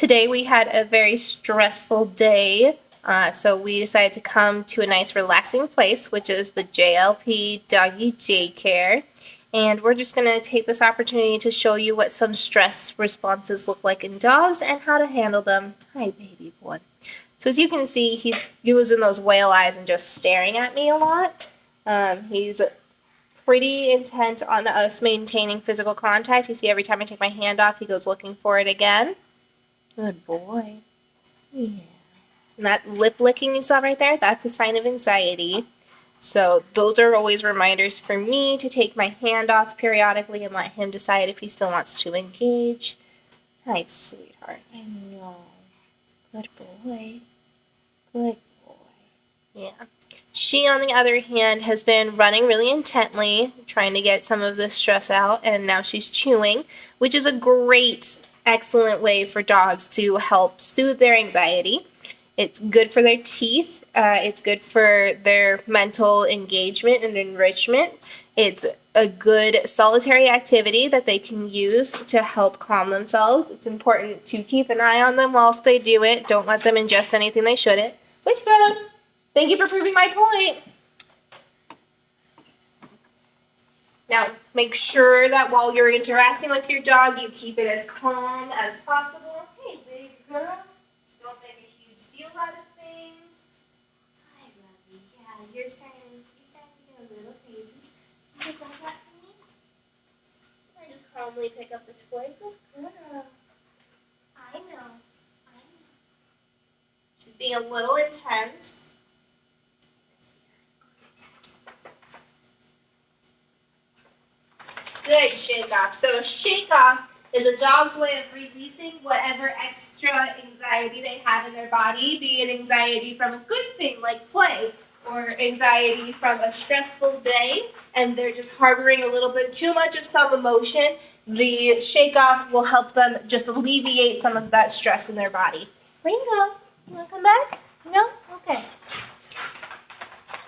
Today we had a very stressful day, so we decided to come to a nice relaxing place, which is the JLP Doggy Daycare. And we're just going to take this opportunity to show you what some stress responses look like in dogs and how to handle them. Hi, baby boy. So as you can see, he's using those whale eyes and just staring at me a lot. He's pretty intent on us maintaining physical contact. You see every time I take my hand off, he goes looking for it again. Good boy. Yeah. And that lip licking you saw right there, that's a sign of anxiety. So those are always reminders for me to take my hand off periodically and let him decide if he still wants to engage. Hi, sweetheart. I know. Good boy. Good boy. Yeah. She, on the other hand, has been running really intently, trying to get some of the stress out, and now she's chewing, which is a great, excellent way for dogs to help soothe their anxiety. It's good for their teeth. It's good for their mental engagement and enrichment. It's a good solitary activity that they can use to help calm themselves. It's important to keep an eye on them whilst they do it. Don't let them ingest anything they shouldn't. Wishbone, thank you for proving my point. Now, make sure that while you're interacting with your dog, you keep it as calm as possible. Hey, big girl. Don't make a huge deal out of things. Hi, lovey. Yeah, you're starting to get a little crazy. Can you grab that for me? I just calmly pick up the toy. Good girl. I know. She's being a little intense. Good shake off. So a shake off is a dog's way of releasing whatever extra anxiety they have in their body, be it anxiety from a good thing like play or anxiety from a stressful day, and they're just harboring a little bit too much of some emotion. The shake off will help them just alleviate some of that stress in their body. Ringo, you want to come back? No? Okay.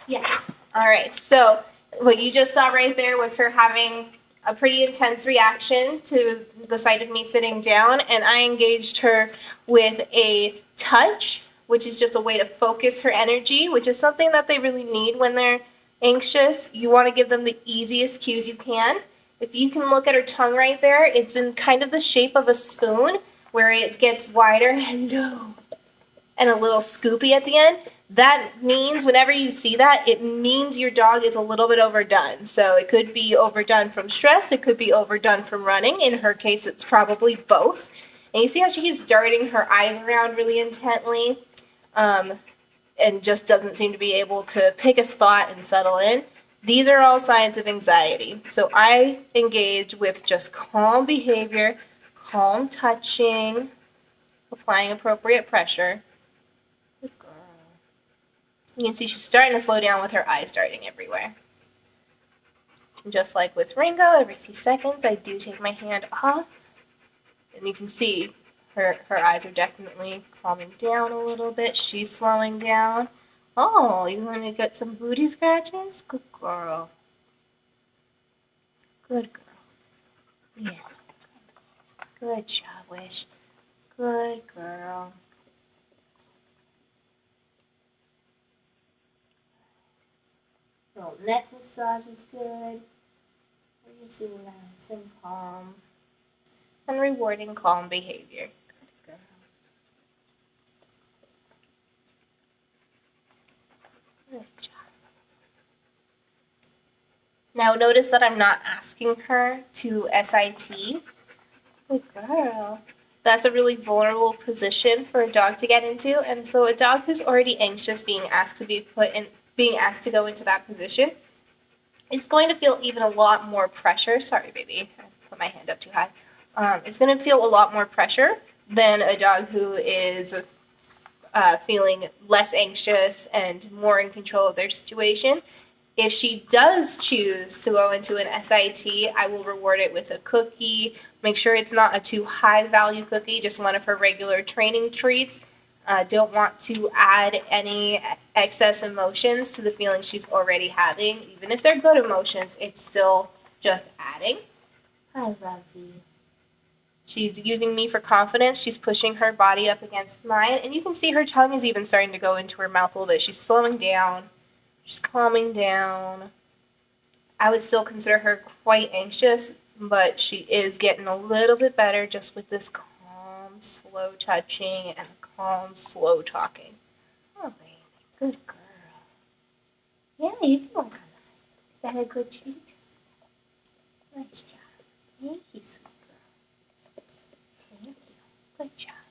Yes. All right. So what you just saw right there was her having a pretty intense reaction to the sight of me sitting down, and I engaged her with a touch, which is just a way to focus her energy, which is something that they really need when they're anxious. You want to give them the easiest cues you can. If you can look at her tongue right there, it's in kind of the shape of a spoon where it gets wider. Hello. And a little scoopy at the end. That means whenever you see that, it means your dog is a little bit overdone. So it could be overdone from stress. It could be overdone from running. In her case, it's probably both. And you see how she keeps darting her eyes around really intently and just doesn't seem to be able to pick a spot and settle in. These are all signs of anxiety. So I engage with just calm behavior, calm touching, applying appropriate pressure. You can see she's starting to slow down with her eyes darting everywhere. And just like with Ringo, every few seconds I do take my hand off. And you can see her eyes are definitely calming down a little bit. She's slowing down. Oh, you want to get some booty scratches? Good girl. Good girl. Yeah. Good job, Wish. Good girl. Little neck massage is good. Really nice and calm. And rewarding calm behavior. Good girl. Good job. Now notice that I'm not asking her to SIT. Good girl. That's a really vulnerable position for a dog to get into, and so a dog who's already anxious being asked to go into that position, it's going to feel even a lot more pressure. Sorry, baby, I put my hand up too high. It's going to feel a lot more pressure than a dog who is feeling less anxious and more in control of their situation. If she does choose to go into an SIT, I will reward it with a cookie. Make sure it's not a too high value cookie, just one of her regular training treats. Don't want to add any excess emotions to the feelings she's already having. Even if they're good emotions, it's still just adding. I love you. She's using me for confidence. She's pushing her body up against mine. And you can see her tongue is even starting to go into her mouth a little bit. She's slowing down. She's calming down. I would still consider her quite anxious, but she is getting a little bit better just with this calm, slow touching and calm, slow talking. Oh, baby. Good girl. Yeah, you can work on that. Is that a good treat? Nice job. Thank you, sweet girl. Thank you. Good job.